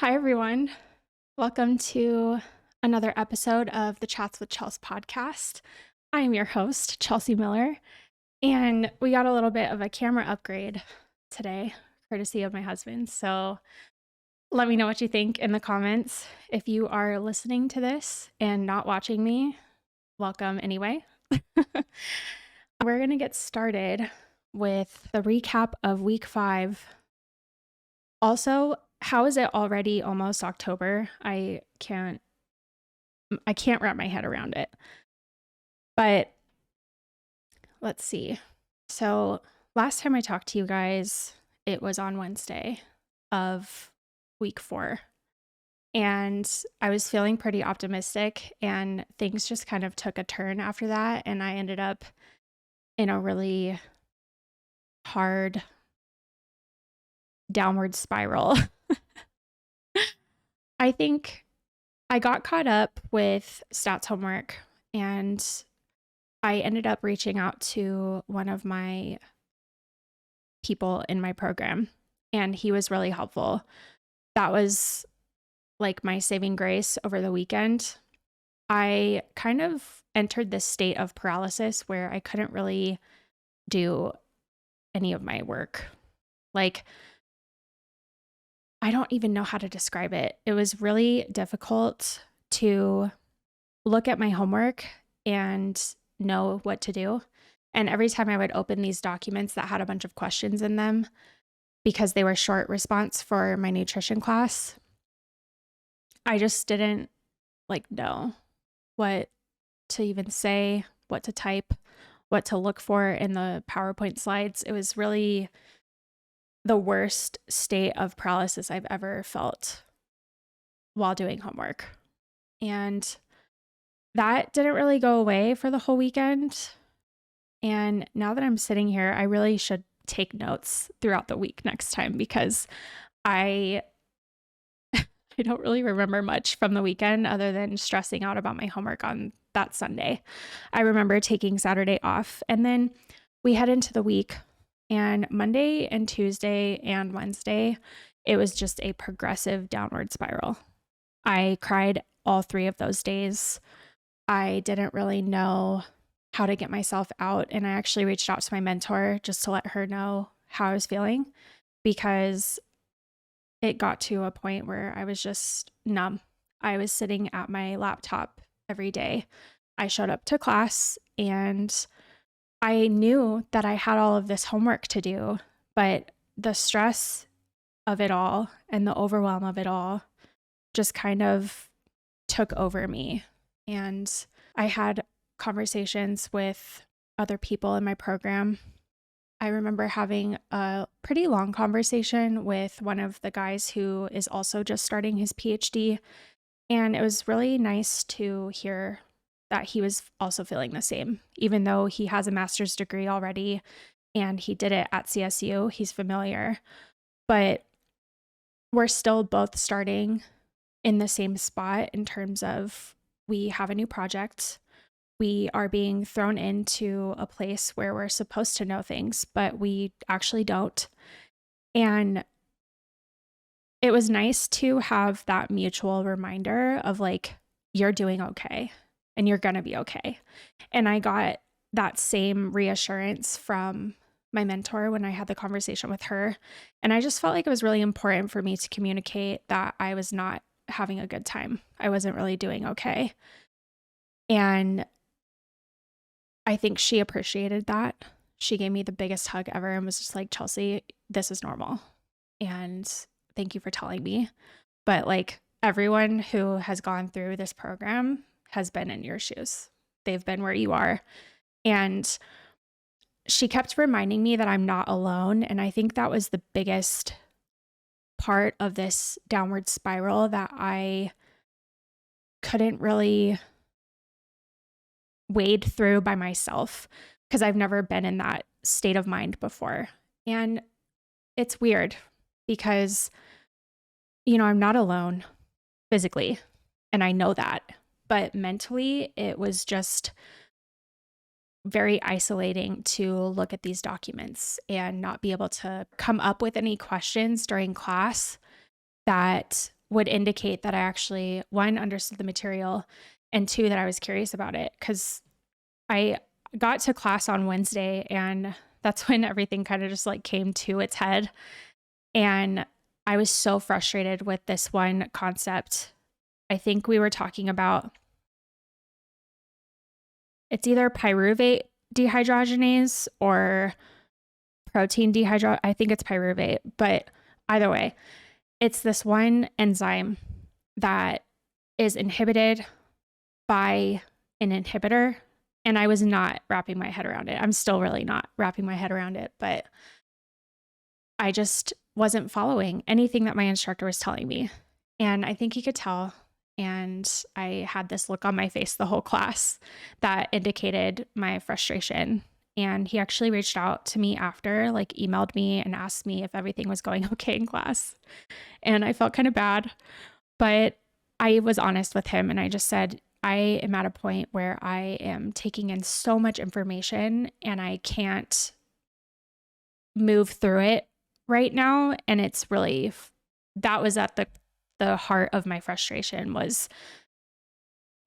Hi, everyone. Welcome to another episode of the Chats with Chels podcast. I am your host, Chelsea Miller, and we got a little bit of a camera upgrade today, courtesy of my husband. So let me know what you think in the comments. If you are listening to this and not watching me, welcome anyway. We're going to get started with the recap of week 5. Also, how is it already almost October? I can't wrap my head around it. But let's see. So, last time I talked to you guys, it was on Wednesday of week 4. And I was feeling pretty optimistic, and things just kind of took a turn after that, and I ended up in a really hard downward spiral. I think I got caught up with stats homework, and I ended up reaching out to one of my people in my program, and he was really helpful. That was like my saving grace over the weekend. I kind of entered this state of paralysis where I couldn't really do any of my work. Like, I don't even know how to describe it. It was really difficult to look at my homework and know what to do. And every time I would open these documents that had a bunch of questions in them, because they were short response for my nutrition class, I just didn't know what to even say, what to type, what to look for in the PowerPoint slides. It was really the worst state of paralysis I've ever felt while doing homework. And that didn't really go away for the whole weekend. And now that I'm sitting here, I really should take notes throughout the week next time, because I don't really remember much from the weekend other than stressing out about my homework on that Sunday. I remember taking Saturday off, and then we head into the week, and Monday and Tuesday and Wednesday, it was just a progressive downward spiral. I cried all 3 of those days. I didn't really know how to get myself out, and I actually reached out to my mentor just to let her know how I was feeling, because it got to a point where I was just numb. I was sitting at my laptop every day. I showed up to class and I knew that I had all of this homework to do, but the stress of it all and the overwhelm of it all just kind of took over me. And I had conversations with other people in my program. I remember having a pretty long conversation with one of the guys who is also just starting his PhD. And it was really nice to hear that he was also feeling the same, even though he has a master's degree already and he did it at CSU. He's familiar, but we're still both starting in the same spot in terms of we have a new project. We are being thrown into a place where we're supposed to know things, but we actually don't. And it was nice to have that mutual reminder of you're doing okay and you're going to be okay. And I got that same reassurance from my mentor when I had the conversation with her. And I just felt like it was really important for me to communicate that I was not having a good time. I wasn't really doing okay. And I think she appreciated that. She gave me the biggest hug ever and was just like, Chelsea, this is normal. And thank you for telling me. But everyone who has gone through this program has been in your shoes. They've been where you are. And she kept reminding me that I'm not alone. And I think that was the biggest part of this downward spiral that I couldn't really wade through by myself, because I've never been in that state of mind before. And it's weird because, I'm not alone physically, and I know that, but mentally it was just very isolating to look at these documents and not be able to come up with any questions during class that would indicate that I actually, one, understood the material, and two, that I was curious about it. Because I got to class on Wednesday, and that's when everything kind of just like came to its head. And I was so frustrated with this one concept. I think we were talking about, it's either pyruvate dehydrogenase or protein dehydrogenase. I think it's pyruvate, but either way, it's this one enzyme that is inhibited by an inhibitor. And I was not wrapping my head around it. I'm still really not wrapping my head around it, but I just wasn't following anything that my instructor was telling me. And I think he could tell. And I had this look on my face the whole class that indicated my frustration. And he actually reached out to me after, like emailed me and asked me if everything was going okay in class. And I felt kind of bad, but I was honest with him and I just said, I am at a point where I am taking in so much information and I can't move through it right now. And it's really, that was at the heart of my frustration, was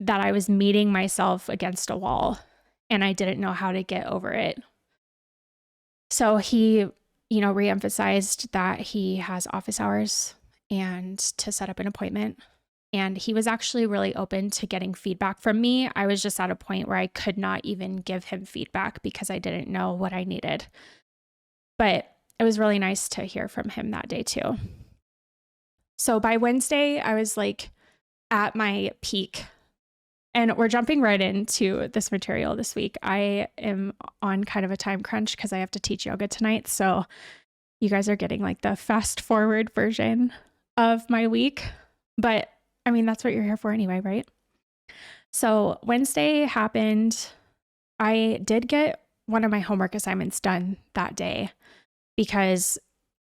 that I was meeting myself against a wall and I didn't know how to get over it. So he, reemphasized that he has office hours and to set up an appointment. And he was actually really open to getting feedback from me. I was just at a point where I could not even give him feedback because I didn't know what I needed. But it was really nice to hear from him that day too. So by Wednesday, I was like at my peak. And we're jumping right into this material this week. I am on kind of a time crunch because I have to teach yoga tonight. So you guys are getting like the fast forward version of my week. But I mean, that's what you're here for anyway, right? So Wednesday happened. I did get one of my homework assignments done that day because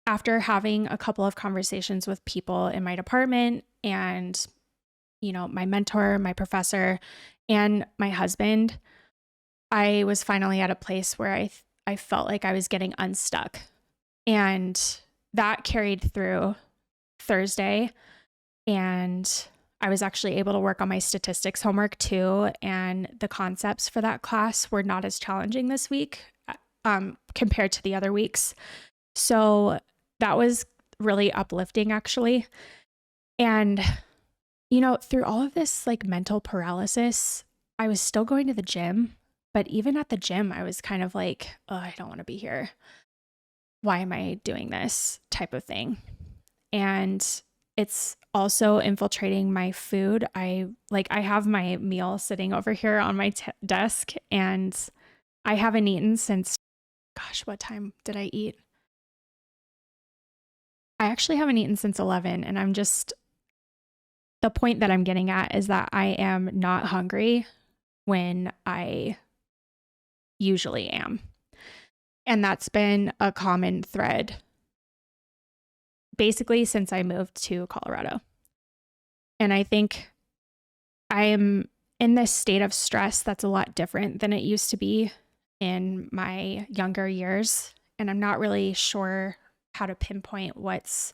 after having a couple of conversations with people in my department and my mentor, my professor, and my husband, I was finally at a place where I felt like I was getting unstuck. And that carried through Thursday. And I was actually able to work on my statistics homework too. And the concepts for that class were not as challenging this week compared to the other weeks. So that was really uplifting, actually. And through all of this like mental paralysis, I was still going to the gym, but even at the gym, I was kind of like, oh, I don't want to be here. Why am I doing this type of thing? And it's also infiltrating my food. I have my meal sitting over here on my desk and I haven't eaten since, what time did I eat? I actually haven't eaten since 11 and I'm just, the point that I'm getting at is that I am not hungry when I usually am. And that's been a common thread basically since I moved to Colorado. And I think I am in this state of stress that's a lot different than it used to be in my younger years. And I'm not really sure how to pinpoint what's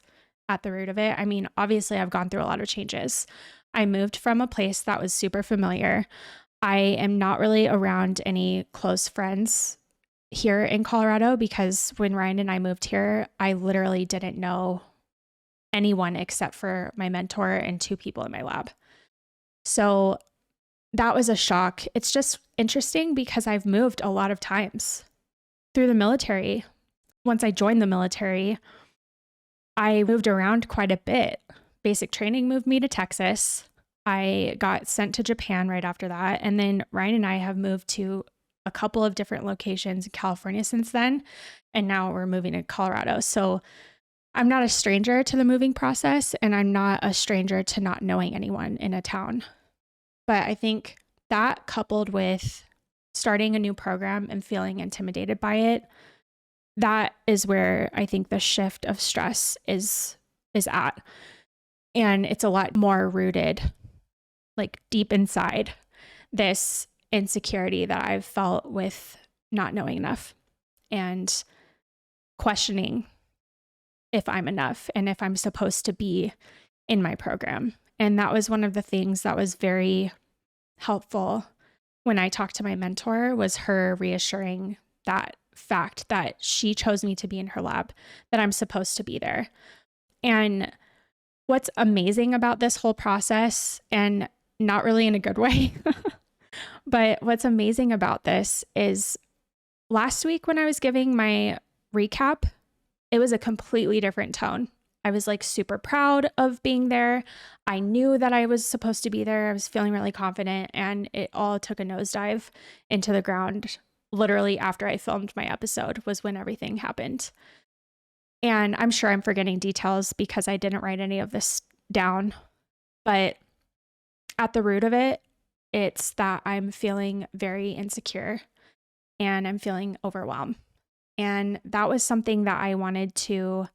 at the root of it. I mean, obviously I've gone through a lot of changes. I moved from a place that was super familiar. I am not really around any close friends here in Colorado because when Ryan and I moved here, I literally didn't know anyone except for my mentor and 2 people in my lab. So that was a shock. It's just interesting because I've moved a lot of times through the military. Once I joined the military, I moved around quite a bit. Basic training moved me to Texas. I got sent to Japan right after that. And then Ryan and I have moved to a couple of different locations in California since then. And now we're moving to Colorado. So I'm not a stranger to the moving process and I'm not a stranger to not knowing anyone in a town. But I think that coupled with starting a new program and feeling intimidated by it, that is where I think the shift of stress is at. And it's a lot more rooted, like deep inside this insecurity that I've felt with not knowing enough and questioning if I'm enough and if I'm supposed to be in my program. And that was one of the things that was very helpful when I talked to my mentor, was her reassuring that fact that she chose me to be in her lab, that I'm supposed to be there. And what's amazing about this whole process, and not really in a good way, but what's amazing about this is last week when I was giving my recap, it was a completely different tone. I was like super proud of being there. I knew that I was supposed to be there. I was feeling really confident, and it all took a nosedive into the ground. Literally after I filmed my episode was when everything happened. And I'm sure I'm forgetting details because I didn't write any of this down. But at the root of it, it's that I'm feeling very insecure and I'm feeling overwhelmed. And that was something that I wanted to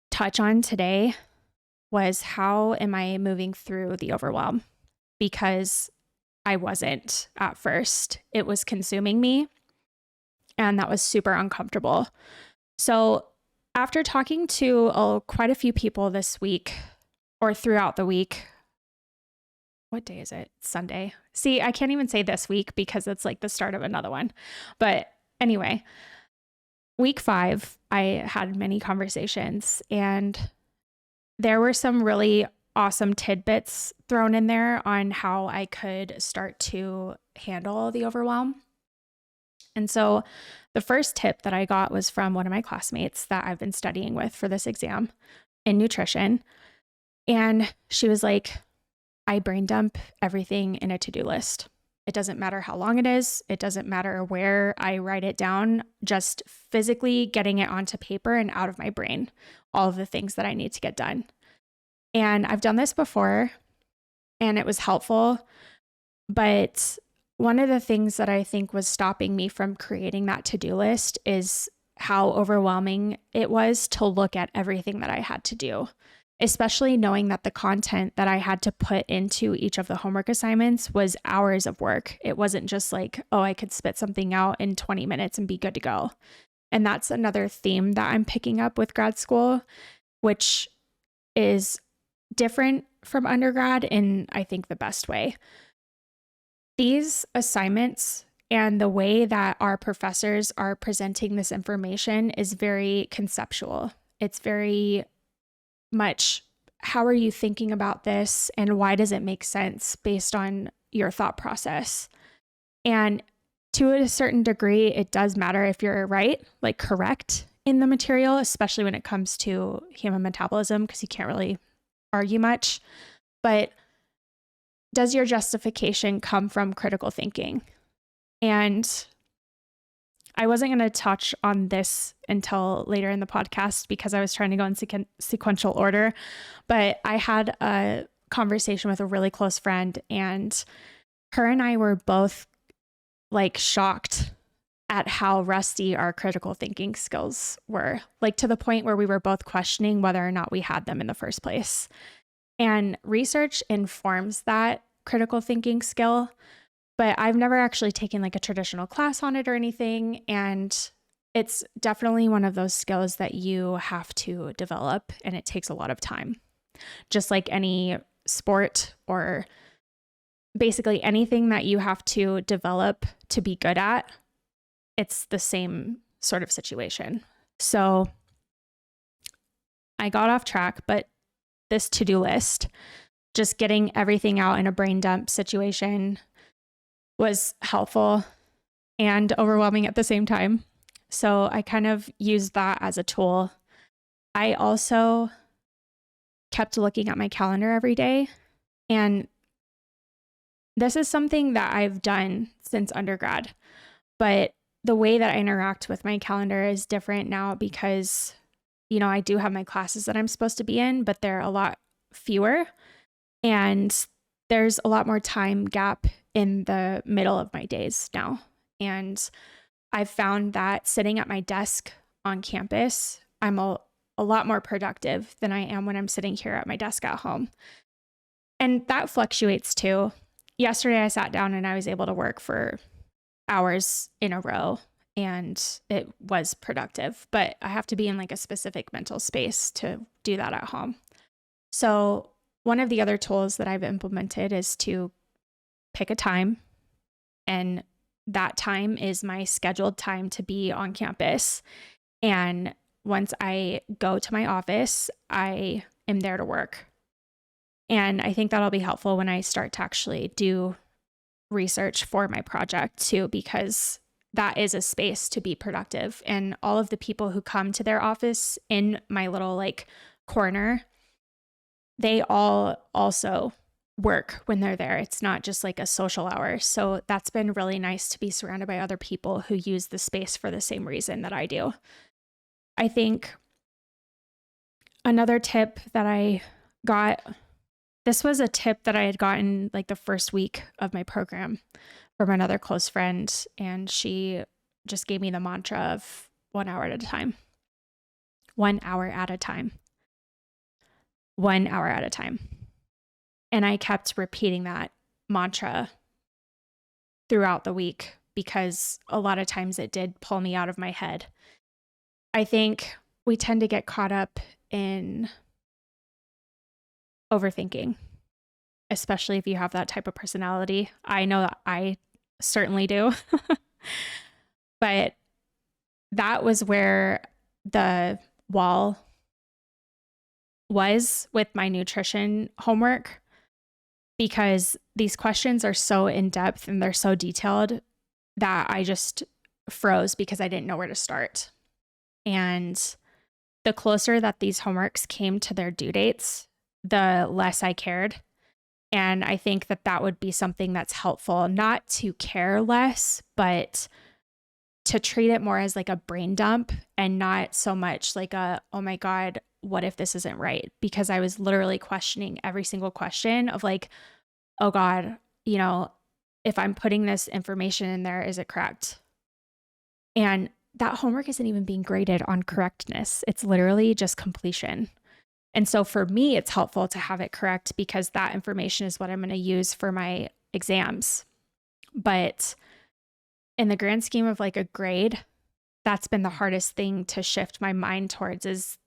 touch on today, was how am I moving through the overwhelm? Because I wasn't at first. It was consuming me, and that was super uncomfortable. So after talking to quite a few people this week, or throughout the week, what day is it? Sunday. See, I can't even say this week because it's like the start of another one. But anyway, week 5, I had many conversations, and there were some really awesome tidbits thrown in there on how I could start to handle the overwhelm. And so the first tip that I got was from one of my classmates that I've been studying with for this exam in nutrition. And she was like, I brain dump everything in a to-do list. It doesn't matter how long it is. It doesn't matter where I write it down, just physically getting it onto paper and out of my brain, all of the things that I need to get done. And I've done this before, and it was helpful. But one of the things that I think was stopping me from creating that to-do list is how overwhelming it was to look at everything that I had to do, especially knowing that the content that I had to put into each of the homework assignments was hours of work. It wasn't just like, oh, I could spit something out in 20 minutes and be good to go. And that's another theme that I'm picking up with grad school, which is different from undergrad in, I think, the best way. These assignments and the way that our professors are presenting this information is very conceptual. It's very much, how are you thinking about this and why does it make sense based on your thought process? And to a certain degree, it does matter if you're right, like correct in the material, especially when it comes to human metabolism, because you can't really argue much. But does your justification come from critical thinking? And I wasn't going to touch on this until later in the podcast because I was trying to go in sequential order, but I had a conversation with a really close friend, and her and I were both like shocked at how rusty our critical thinking skills were, like to the point where we were both questioning whether or not we had them in the first place. And research informs that critical thinking skill, but I've never actually taken like a traditional class on it or anything. And it's definitely one of those skills that you have to develop, and it takes a lot of time. Just like any sport or basically anything that you have to develop to be good at, it's the same sort of situation. So I got off track, but this to-do list, just getting everything out in a brain dump situation, was helpful and overwhelming at the same time. So I kind of used that as a tool. I also kept looking at my calendar every day. And this is something that I've done since undergrad, but the way that I interact with my calendar is different now because, you know, I do have my classes that I'm supposed to be in, but they're a lot fewer. And there's a lot more time gap in the middle of my days now. And I've found that sitting at my desk on campus, I'm a lot more productive than I am when I'm sitting here at my desk at home. And that fluctuates too. Yesterday, I sat down and I was able to work for hours in a row, and it was productive, but I have to be in like a specific mental space to do that at home. So one of the other tools that I've implemented is to pick a time, and that time is my scheduled time to be on campus. And once I go to my office, I am there to work. And I think that'll be helpful when I start to actually do research for my project too, because that is a space to be productive. And all of the people who come to their office in my little like corner, they all also work when they're there. It's not just like a social hour. So that's been really nice to be surrounded by other people who use the space for the same reason that I do. I think another tip that I got, this was a tip that I had gotten like the first week of my program from another close friend, and she just gave me the mantra of 1 hour at a time. 1 hour at a time. 1 hour at a time. And I kept repeating that mantra throughout the week because a lot of times it did pull me out of my head. I think we tend to get caught up in overthinking, especially if you have that type of personality. I know that I certainly do. But that was where the wall was with my nutrition homework, because these questions are so in depth and they're so detailed that I just froze because I didn't know where to start. And the closer that these homeworks came to their due dates, the less I cared. And I think that that would be something that's helpful, not to care less, but to treat it more as like a brain dump and not so much like a, oh my God, what if this isn't right? Because I was literally questioning every single question of like, oh God, you know, if I'm putting this information in there, is it correct? And that homework isn't even being graded on correctness. It's literally just completion. And so for me, it's helpful to have it correct because that information is what I'm going to use for my exams. But in the grand scheme of like a grade, that's been the hardest thing to shift my mind towards is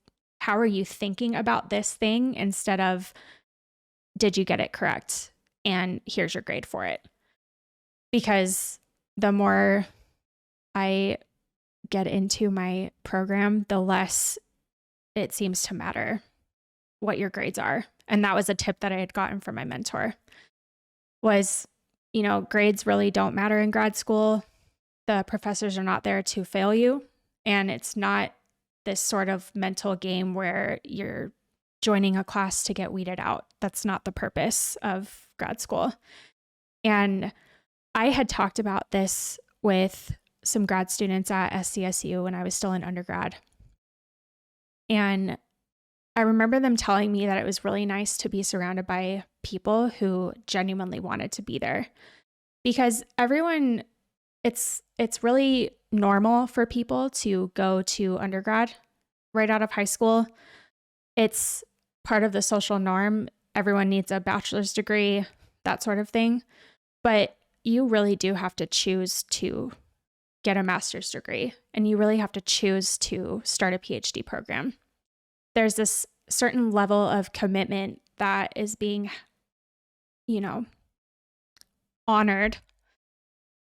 how are you thinking about this thing instead of did you get it correct? And here's your grade for it. Because the more I get into my program, the less it seems to matter what your grades are. And that was a tip that I had gotten from my mentor was, you know, grades really don't matter in grad school. The professors are not there to fail you. And it's not this sort of mental game where you're joining a class to get weeded out. That's not the purpose of grad school. And I had talked about this with some grad students at SCSU when I was still in undergrad. And I remember them telling me that it was really nice to be surrounded by people who genuinely wanted to be there. Because everyone, it's really normal for people to go to undergrad right out of high school. It's part of the social norm. Everyone needs a bachelor's degree, that sort of thing. But you really do have to choose to get a master's degree, and you really have to choose to start a PhD program. There's this certain level of commitment that is being, you know, honored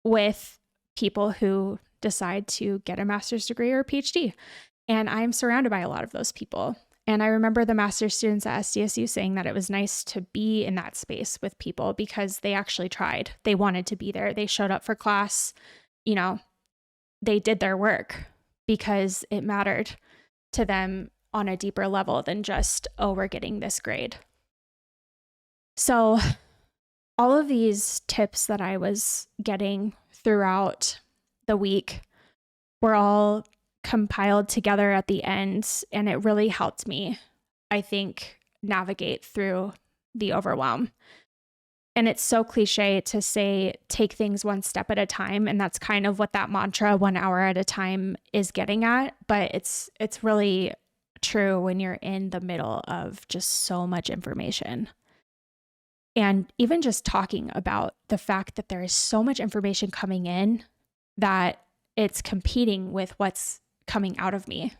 with people who decide to get a master's degree or a PhD. And I'm surrounded by a lot of those people. And I remember the master's students at SDSU saying that it was nice to be in that space with people because they actually tried. They wanted to be there. They showed up for class. You know, they did their work because it mattered to them on a deeper level than just, oh, we're getting this grade. So all of these tips that I was getting throughout the week were all compiled together at the end, and it really helped me, I think, navigate through the overwhelm. And it's so cliche to say, take things one step at a time. And that's kind of what that mantra, 1 hour at a time, is getting at. But it's really true when you're in the middle of just so much information. And even just talking about the fact that there is so much information coming in that it's competing with what's coming out of me.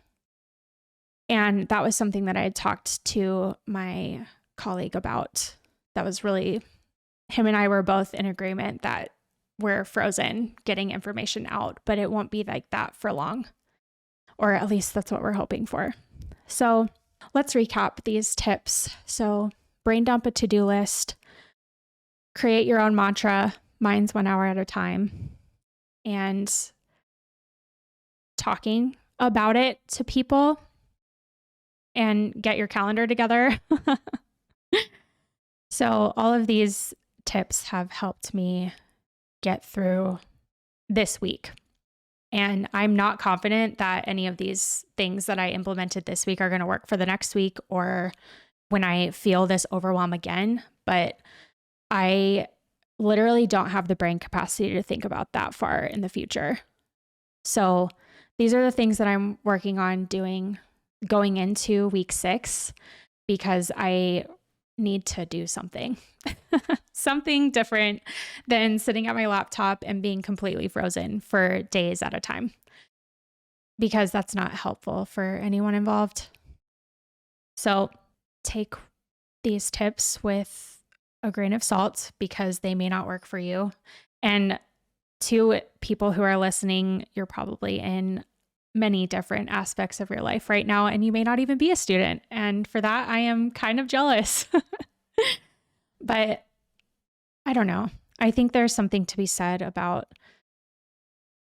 And that was something that I had talked to my colleague about. That was really, him and I were both in agreement that we're frozen getting information out, but it won't be like that for long, or at least that's what we're hoping for. So let's recap these tips. So brain dump a to-do list, create your own mantra, mine's 1 hour at a time, and talking about it to people, and get your calendar together. So all of these tips have helped me get through this week. And I'm not confident that any of these things that I implemented this week are going to work for the next week or when I feel this overwhelm again. But I literally don't have the brain capacity to think about that far in the future. So these are the things that I'm working on doing going into week 6, because I need to do something, something different than sitting at my laptop and being completely frozen for days at a time, because that's not helpful for anyone involved. So take these tips with a grain of salt, because they may not work for you. And to people who are listening, you're probably in many different aspects of your life right now, and you may not even be a student. And for that, I am kind of jealous. But I don't know. I think there's something to be said about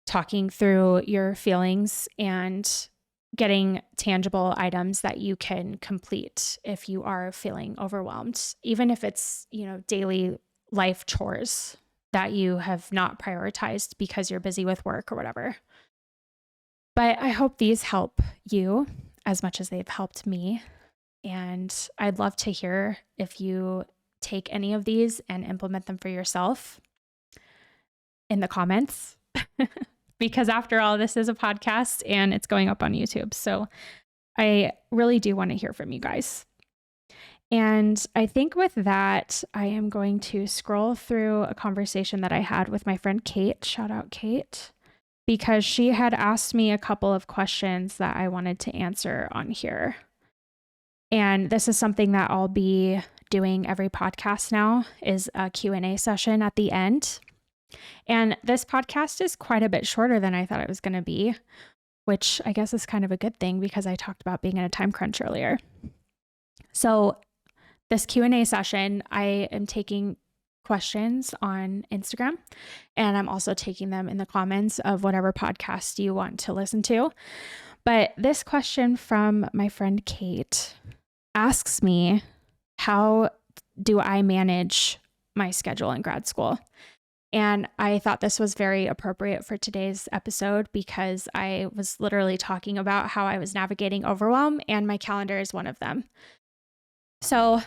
talking through your feelings and getting tangible items that you can complete if you are feeling overwhelmed, even if it's, daily life chores that you have not prioritized because you're busy with work or whatever. But I hope these help you as much as they've helped me. And I'd love to hear if you take any of these and implement them for yourself in the comments. Because after all, this is a podcast and it's going up on YouTube. So I really do want to hear from you guys. And I think with that, I am going to scroll through a conversation that I had with my friend Kate. Shout out, Kate. Because she had asked me a couple of questions that I wanted to answer on here. And this is something that I'll be doing every podcast now, is a Q&A session at the end. And this podcast is quite a bit shorter than I thought it was going to be, which I guess is kind of a good thing because I talked about being in a time crunch earlier. So this Q&A session, I am taking questions on Instagram, and I'm also taking them in the comments of whatever podcast you want to listen to. But this question from my friend Kate asks me, how do I manage my schedule in grad school? And I thought this was very appropriate for today's episode, because I was literally talking about how I was navigating overwhelm, and my calendar is one of them. So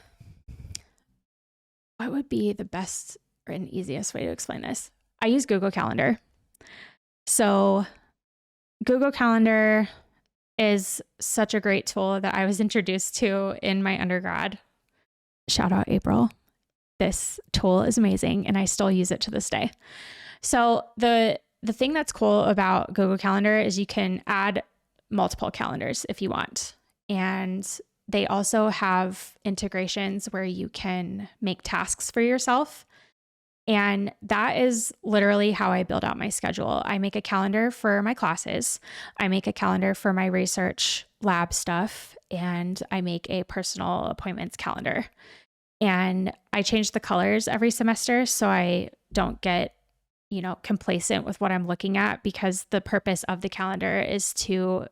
what would be the best and easiest way to explain this? I use Google Calendar. So Google Calendar is such a great tool that I was introduced to in my undergrad. Shout out April. This tool is amazing, and I still use it to this day. So the thing that's cool about Google Calendar is you can add multiple calendars if you want. And they also have integrations where you can make tasks for yourself. And that is literally how I build out my schedule. I make a calendar for my classes. I make a calendar for my research lab stuff. And I make a personal appointments calendar. And I change the colors every semester so I don't get, complacent with what I'm looking at, because the purpose of the calendar is to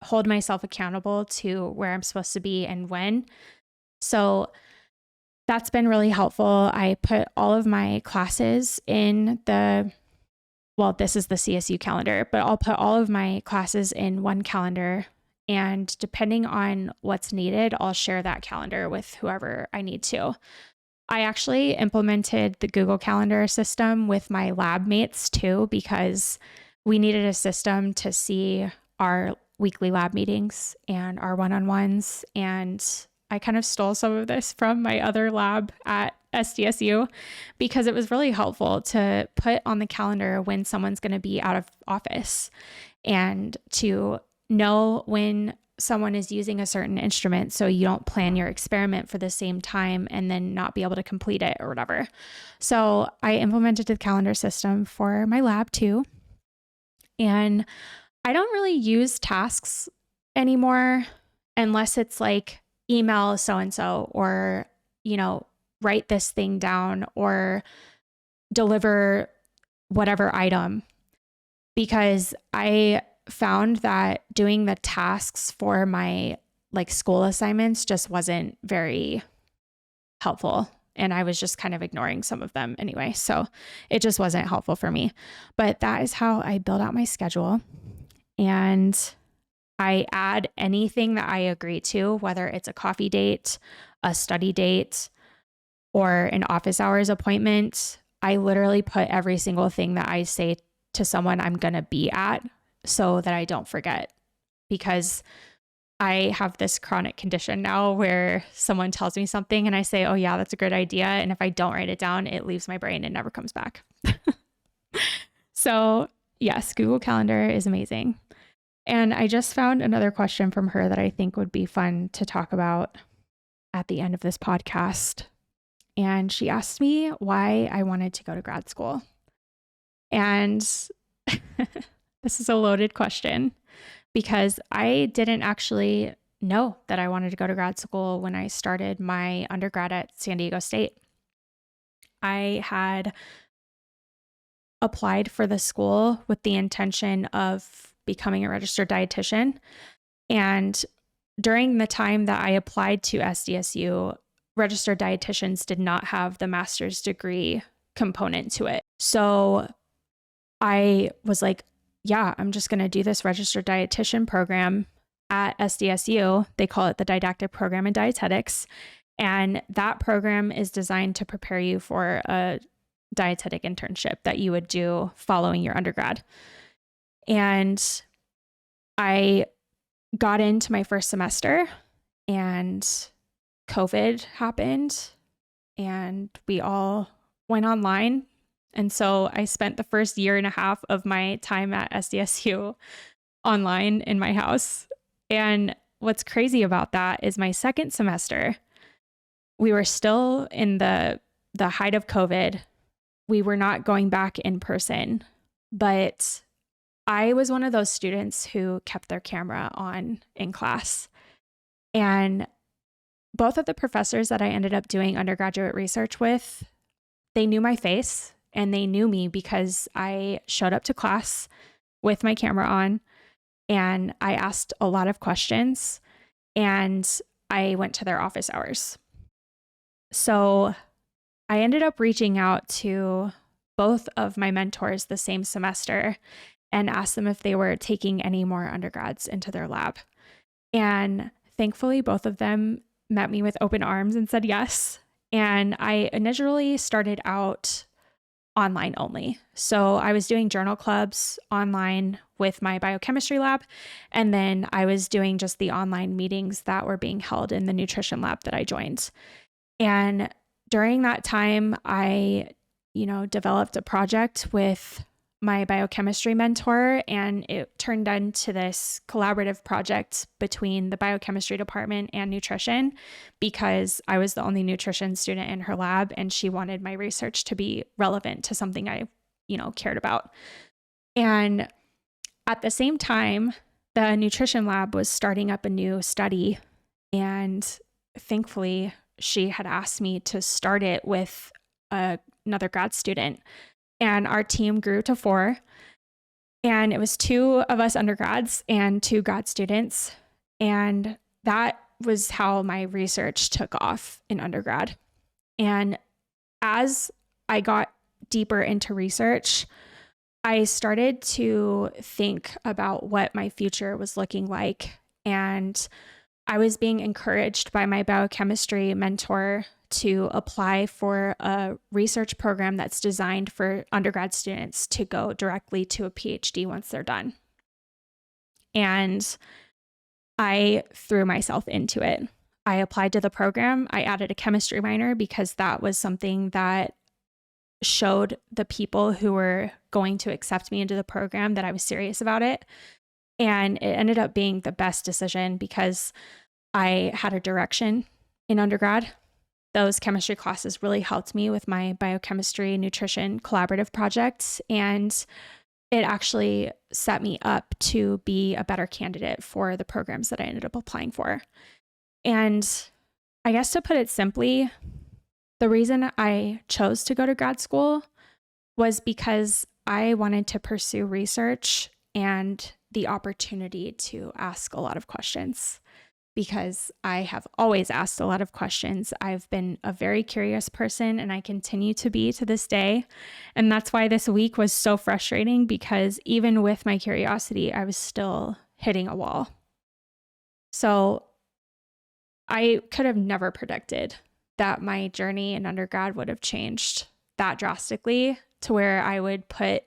hold myself accountable to where I'm supposed to be and when. So that's been really helpful. I put all of my classes in this is the CSU calendar, but I'll put all of my classes in one calendar. And depending on what's needed, I'll share that calendar with whoever I need to. I actually implemented the Google Calendar system with my lab mates too, because we needed a system to see our weekly lab meetings and our one-on-ones. And I kind of stole some of this from my other lab at SDSU, because it was really helpful to put on the calendar when someone's going to be out of office, and to know when someone is using a certain instrument, so you don't plan your experiment for the same time and then not be able to complete it or whatever. So I implemented the calendar system for my lab too. And I don't really use tasks anymore unless it's like email so-and-so or, write this thing down or deliver whatever item, because I found that doing the tasks for my like school assignments just wasn't very helpful. And I was just kind of ignoring some of them anyway. So it just wasn't helpful for me. But that is how I build out my schedule. And I add anything that I agree to, whether it's a coffee date, a study date, or an office hours appointment. I literally put every single thing that I say to someone I'm going to be at so that I don't forget, because I have this chronic condition now where someone tells me something and I say, oh yeah, that's a good idea. And if I don't write it down, it leaves my brain and never comes back. So yes, Google Calendar is amazing. And I just found another question from her that I think would be fun to talk about at the end of this podcast. And she asked me why I wanted to go to grad school. And this is a loaded question because I didn't actually know that I wanted to go to grad school when I started my undergrad at San Diego State. I had applied for the school with the intention of becoming a registered dietitian. And during the time that I applied to SDSU, registered dietitians did not have the master's degree component to it. So I was like, yeah, I'm just going to do this registered dietitian program at SDSU. They call it the Didactic Program in Dietetics. And that program is designed to prepare you for a dietetic internship that you would do following your undergrad. And I got into my first semester and COVID happened and we all went online. And so I spent the first year and a half of my time at SDSU online in my house. And what's crazy about that is my second semester, we were still in the height of COVID. We were not going back in person, but I was one of those students who kept their camera on in class. And both of the professors that I ended up doing undergraduate research with, they knew my face and they knew me because I showed up to class with my camera on and I asked a lot of questions and I went to their office hours. So I ended up reaching out to both of my mentors the same semester and asked them if they were taking any more undergrads into their lab. And thankfully, both of them met me with open arms and said yes. And I initially started out online only. So I was doing journal clubs online with my biochemistry lab. And then I was doing just the online meetings that were being held in the nutrition lab that I joined. And during that time, I, developed a project with my biochemistry mentor, and it turned into this collaborative project between the biochemistry department and nutrition because I was the only nutrition student in her lab and she wanted my research to be relevant to something I, cared about. And at the same time, the nutrition lab was starting up a new study, and thankfully she had asked me to start it with another grad student. And our team grew to 4. And it was 2 of us undergrads and 2 grad students. And that was how my research took off in undergrad. And as I got deeper into research, I started to think about what my future was looking like. And I was being encouraged by my biochemistry mentor to apply for a research program that's designed for undergrad students to go directly to a PhD once they're done. And I threw myself into it. I applied to the program. I added a chemistry minor because that was something that showed the people who were going to accept me into the program that I was serious about it. And it ended up being the best decision because I had a direction in undergrad. Those chemistry classes really helped me with my biochemistry, nutrition, collaborative projects. And it actually set me up to be a better candidate for the programs that I ended up applying for. And I guess to put it simply, the reason I chose to go to grad school was because I wanted to pursue research and the opportunity to ask a lot of questions, because I have always asked a lot of questions. I've been a very curious person, and I continue to be to this day. And that's why this week was so frustrating, because even with my curiosity, I was still hitting a wall. So I could have never predicted that my journey in undergrad would have changed that drastically to where I would put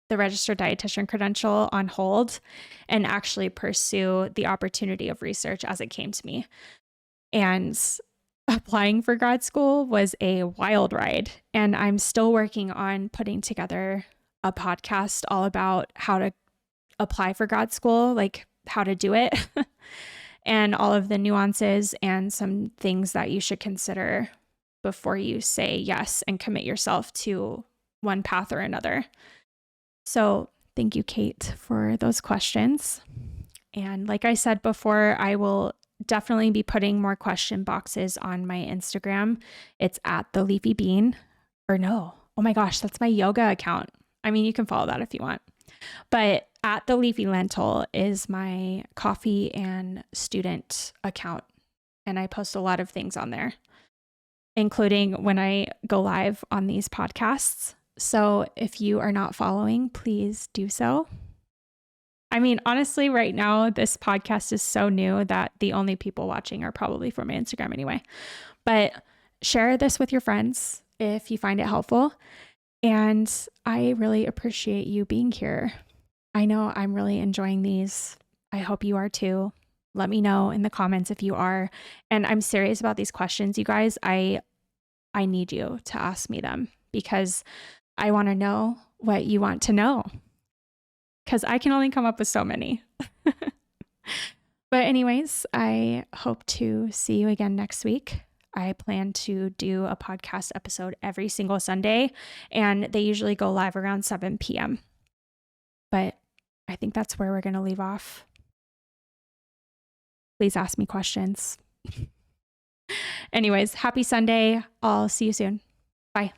the registered dietitian credential on hold and actually pursue the opportunity of research as it came to me. And applying for grad school was a wild ride. And I'm still working on putting together a podcast all about how to apply for grad school, like how to do it, and all of the nuances and some things that you should consider before you say yes and commit yourself to one path or another. So thank you, Kate, for those questions. And like I said before, I will definitely be putting more question boxes on my Instagram. It's at theleafybean, or no, oh my gosh, that's my yoga account. I mean, you can follow that if you want. But at the Leafy Lentil is my coffee and student account. And I post a lot of things on there, including when I go live on these podcasts. So if you are not following, please do so. I mean, honestly, right now, this podcast is so new that the only people watching are probably from my Instagram anyway. But share this with your friends if you find it helpful. And I really appreciate you being here. I know I'm really enjoying these. I hope you are too. Let me know in the comments if you are. And I'm serious about these questions, you guys. I need you to ask me them, because I want to know what you want to know, because I can only come up with so many. But anyways, I hope to see you again next week. I plan to do a podcast episode every single Sunday, and they usually go live around 7 p.m. But I think that's where we're going to leave off. Please ask me questions. Anyways, happy Sunday. I'll see you soon. Bye.